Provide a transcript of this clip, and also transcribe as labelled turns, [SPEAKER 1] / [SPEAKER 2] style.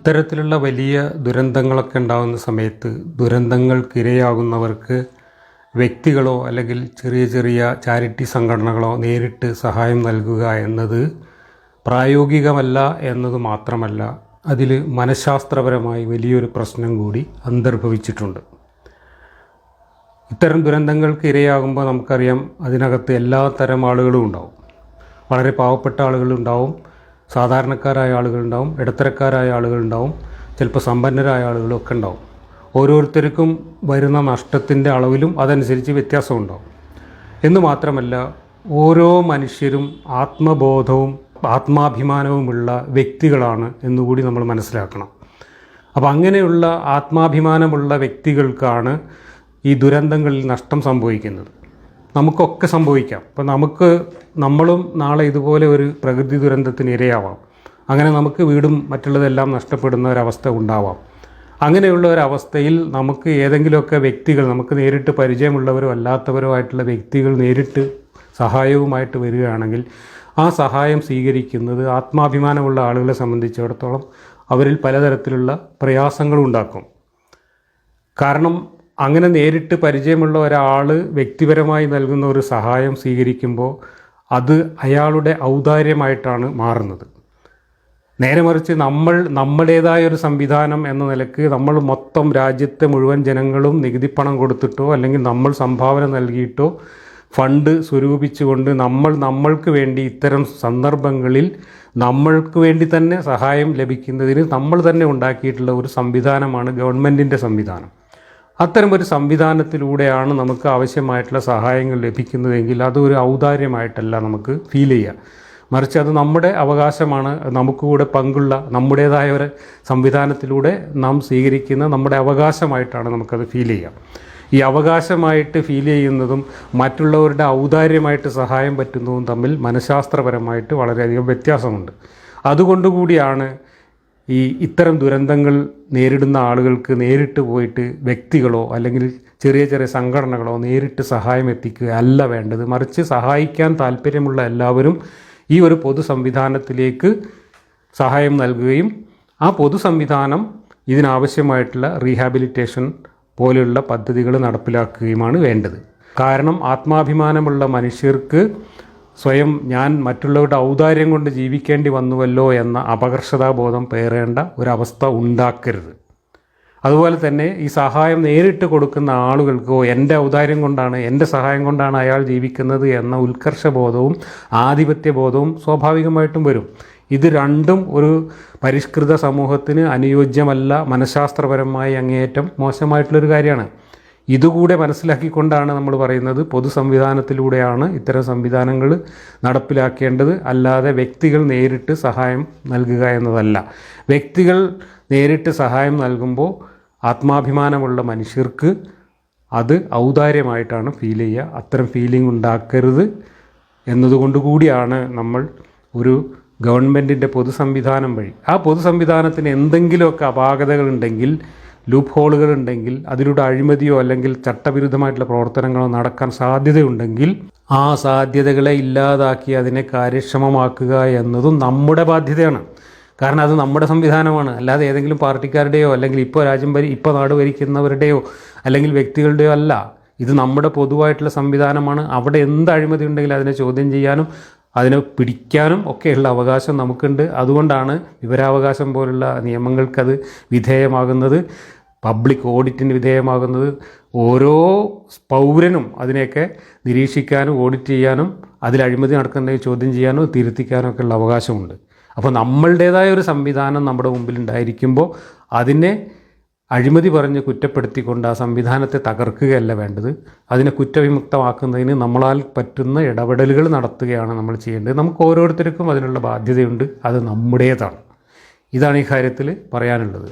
[SPEAKER 1] ഇത്തരത്തിലുള്ള വലിയ ദുരന്തങ്ങളൊക്കെ ഉണ്ടാകുന്ന സമയത്ത് ദുരന്തങ്ങൾക്കിരയാകുന്നവർക്ക് വ്യക്തികളോ അല്ലെങ്കിൽ ചെറിയ ചെറിയ ചാരിറ്റി സംഘടനകളോ നേരിട്ട് സഹായം നൽകുക എന്നത് പ്രായോഗികമല്ല എന്നത് മാത്രമല്ല, അതിൽ മനഃശാസ്ത്രപരമായി വലിയൊരു പ്രശ്നം കൂടി അന്തർഭവിച്ചിട്ടുണ്ട്. ഇത്തരം ദുരന്തങ്ങൾക്ക് ഇരയാകുമ്പോൾ നമുക്കറിയാം, അതിനകത്ത് എല്ലാ തരം ആളുകളും ഉണ്ടാവും. വളരെ പാവപ്പെട്ട ആളുകളുണ്ടാവും, സാധാരണക്കാരായ ആളുകളുണ്ടാവും, ഇടത്തരക്കാരായ ആളുകളുണ്ടാവും, ചിലപ്പോൾ സമ്പന്നരായ ആളുകളൊക്കെ ഉണ്ടാവും. ഓരോരുത്തർക്കും വരുന്ന നഷ്ടത്തിൻ്റെ അളവിലും അതനുസരിച്ച് വ്യത്യാസമുണ്ടാവും. എന്ന് മാത്രമല്ല, ഓരോ മനുഷ്യരും ആത്മബോധവും ആത്മാഭിമാനവുമുള്ള വ്യക്തികളാണ് എന്നുകൂടി നമ്മൾ മനസ്സിലാക്കണം. അപ്പോൾ അങ്ങനെയുള്ള ആത്മാഭിമാനമുള്ള വ്യക്തികൾക്കാണ് ഈ ദുരന്തങ്ങളിൽ നഷ്ടം സംഭവിക്കുന്നത്. നമുക്കൊക്കെ സംഭവിക്കാം. അപ്പോൾ നമ്മളും നാളെ ഇതുപോലെ ഒരു പ്രകൃതി ദുരന്തത്തിന് ഇരയാവാം. അങ്ങനെ നമുക്ക് വീടും മറ്റുള്ളതെല്ലാം നഷ്ടപ്പെടുന്ന ഒരവസ്ഥ ഉണ്ടാവാം. അങ്ങനെയുള്ള ഒരവസ്ഥയിൽ നമുക്ക് ഏതെങ്കിലുമൊക്കെ വ്യക്തികൾ, നമുക്ക് നേരിട്ട് പരിചയമുള്ളവരോ അല്ലാത്തവരോ ആയിട്ടുള്ള വ്യക്തികൾ നേരിട്ട് സഹായവുമായിട്ട് വരികയാണെങ്കിൽ ആ സഹായം സ്വീകരിക്കുന്നത് ആത്മാഭിമാനമുള്ള ആളുകളെ സംബന്ധിച്ചിടത്തോളം അവരിൽ പലതരത്തിലുള്ള പ്രയാസങ്ങളും ഉണ്ടാക്കും. കാരണം അങ്ങനെ നേരിട്ട് പരിചയമുള്ള ഒരാൾ വ്യക്തിപരമായി നൽകുന്ന ഒരു സഹായം സ്വീകരിക്കുമ്പോൾ അത് അയാളുടെ ഔദാര്യമായിട്ടാണ് മാറുന്നത്. നേരെ മറിച്ച് നമ്മുടേതായ ഒരു സംവിധാനം എന്ന നിലക്ക് നമ്മൾ മൊത്തം രാജ്യത്തെ മുഴുവൻ ജനങ്ങളും നികുതിപ്പണം കൊടുത്തിട്ടോ അല്ലെങ്കിൽ നമ്മൾ സംഭാവന നൽകിയിട്ടോ ഫണ്ട് സ്വരൂപിച്ചുകൊണ്ട് നമ്മൾക്ക് വേണ്ടി ഇത്തരം സന്ദർഭങ്ങളിൽ നമ്മൾക്ക് വേണ്ടി തന്നെ സഹായം ലഭിക്കുന്നതിന് നമ്മൾ തന്നെ ഉണ്ടാക്കിയിട്ടുള്ള ഒരു സംവിധാനമാണ് ഗവൺമെൻറ്റിൻ്റെ സംവിധാനം. അത്തരം ഒരു സംവിധാനത്തിലൂടെയാണ് നമുക്ക് ആവശ്യമായിട്ടുള്ള സഹായങ്ങൾ ലഭിക്കുന്നതെങ്കിൽ അതൊരു ഔദാര്യമായിട്ടല്ല നമുക്ക് ഫീൽ ചെയ്യുക. മറിച്ച് അത് നമ്മുടെ അവകാശമാണ്, നമുക്ക് കൂടെ പങ്കുള്ള നമ്മുടേതായ ഒരു സംവിധാനത്തിലൂടെ നാം സ്വീകരിക്കുന്ന നമ്മുടെ അവകാശമായിട്ടാണ് നമുക്കത് ഫീൽ ചെയ്യുക. ഈ അവകാശമായിട്ട് ഫീൽ ചെയ്യുന്നതും മറ്റുള്ളവരുടെ ഔദാര്യമായിട്ട് സഹായം പറ്റുന്നതും തമ്മിൽ മനഃശാസ്ത്രപരമായിട്ട് വളരെയധികം വ്യത്യാസമുണ്ട്. അതുകൊണ്ടുകൂടിയാണ് ഇത്തരം ദുരന്തങ്ങൾ നേരിടുന്ന ആളുകൾക്ക് നേരിട്ട് പോയിട്ട് വ്യക്തികളോ അല്ലെങ്കിൽ ചെറിയ ചെറിയ സംഘടനകളോ നേരിട്ട് സഹായം എത്തിക്കുക അല്ല വേണ്ടത്. മറിച്ച് സഹായിക്കാൻ താല്പര്യമുള്ള എല്ലാവരും ഈ ഒരു പൊതു സംവിധാനത്തിലേക്ക് സഹായം നൽകുകയും ആ പൊതു സംവിധാനം ഇതിനാവശ്യമായിട്ടുള്ള റീഹാബിലിറ്റേഷൻ പോലെയുള്ള പദ്ധതികൾ നടപ്പിലാക്കുകയുമാണ് വേണ്ടത്. കാരണം ആത്മാഭിമാനമുള്ള മനുഷ്യർക്ക് സ്വയം ഞാൻ മറ്റുള്ളവരുടെ ഔദാര്യം കൊണ്ട് ജീവിക്കേണ്ടി വന്നുവല്ലോ എന്ന അപകർഷതാബോധം പേറേണ്ട ഒരവസ്ഥ ഉണ്ടാക്കരുത്. അതുപോലെ തന്നെ ഈ സഹായം നേരിട്ട് കൊടുക്കുന്ന ആളുകൾക്കോ എൻ്റെ ഔദാര്യം കൊണ്ടാണ്, എൻ്റെ സഹായം കൊണ്ടാണ് അയാൾ ജീവിക്കുന്നത് എന്ന ഉത്കർഷബോധവും ആധിപത്യബോധവും സ്വാഭാവികമായിട്ടും വരും. ഇത് രണ്ടും ഒരു പരിഷ്കൃത സമൂഹത്തിന് അനുയോജ്യമല്ല, മനഃശാസ്ത്രപരമായി അങ്ങേയറ്റം മോശമായിട്ടുള്ളൊരു കാര്യമാണ്. ഇതുകൂടെ മനസ്സിലാക്കിക്കൊണ്ടാണ് നമ്മൾ പറയുന്നത് പൊതു സംവിധാനത്തിലൂടെയാണ് ഇത്തരം സംവിധാനങ്ങൾ നടപ്പിലാക്കേണ്ടത്, അല്ലാതെ വ്യക്തികൾ നേരിട്ട് സഹായം നൽകുക എന്നതല്ല. വ്യക്തികൾ നേരിട്ട് സഹായം നൽകുമ്പോൾ ആത്മാഭിമാനമുള്ള മനുഷ്യർക്ക് അത് ഔദാര്യമായിട്ടാണ് ഫീൽ ചെയ്യുക. അത്തരം ഫീലിംഗ് ഉണ്ടാക്കരുത് എന്നതുകൊണ്ട് കൂടിയാണ് നമ്മൾ ഒരു ഗവൺമെൻറ്റിൻ്റെ പൊതു സംവിധാനം വഴി, ആ പൊതു സംവിധാനത്തിന് എന്തെങ്കിലുമൊക്കെ അപാകതകളുണ്ടെങ്കിൽ, ലൂപ്പ് ഹോളുകളുണ്ടെങ്കിൽ, അതിലൂടെ അഴിമതിയോ അല്ലെങ്കിൽ ചട്ടവിരുദ്ധമായിട്ടുള്ള പ്രവർത്തനങ്ങളോ നടക്കാൻ സാധ്യതയുണ്ടെങ്കിൽ ആ സാധ്യതകളെ ഇല്ലാതാക്കി അതിനെ കാര്യക്ഷമമാക്കുക എന്നതും നമ്മുടെ ബാധ്യതയാണ്. കാരണം അത് നമ്മുടെ സംവിധാനമാണ്, അല്ലാതെ ഏതെങ്കിലും പാർട്ടിക്കാരുടെയോ അല്ലെങ്കിൽ ഇപ്പോൾ നാട് ഭരിക്കുന്നവരുടെയോ അല്ലെങ്കിൽ വ്യക്തികളുടെയോ അല്ല. ഇത് നമ്മുടെ പൊതുവായിട്ടുള്ള സംവിധാനമാണ്. അവിടെ എന്ത് അഴിമതി ഉണ്ടെങ്കിലും അതിനെ ചോദ്യം ചെയ്യാനും അതിനെ പിടിക്കാനും ഒക്കെയുള്ള അവകാശം നമുക്കുണ്ട്. അതുകൊണ്ടാണ് വിവരാവകാശം പോലുള്ള നിയമങ്ങൾക്കത് വിധേയമാകുന്നത്, പബ്ലിക് ഓഡിറ്റിന് വിധേയമാകുന്നത്. ഓരോ പൗരനും അതിനെയൊക്കെ നിരീക്ഷിക്കാനും ഓഡിറ്റ് ചെയ്യാനും അതിൽ അഴിമതി നടക്കുന്നതിനെ ചോദ്യം ചെയ്യാനും തിരുത്തിക്കാനും ഒക്കെ ഉള്ള അവകാശമുണ്ട്. അപ്പോൾ നമ്മളുടേതായ ഒരു സംവിധാനം നമ്മുടെ മുമ്പിൽ ഉണ്ടായിരിക്കുമ്പോൾ അതിനെ അഴിമതി പറഞ്ഞ് കുറ്റപ്പെടുത്തിക്കൊണ്ട് ആ സംവിധാനത്തെ തകർക്കുകയല്ല വേണ്ടത്. അതിനെ കുറ്റവിമുക്തമാക്കുന്നതിന് നമ്മളാൽ പറ്റുന്ന ഇടപെടലുകൾ നടത്തുകയാണ് നമ്മൾ ചെയ്യേണ്ടത്. നമുക്ക് ഓരോരുത്തർക്കും അതിനുള്ള ബാധ്യതയുണ്ട്, അത് നമ്മുടേതാണ്. ഇതാണ് ഈ കാര്യത്തിൽ പറയാനുള്ളത്.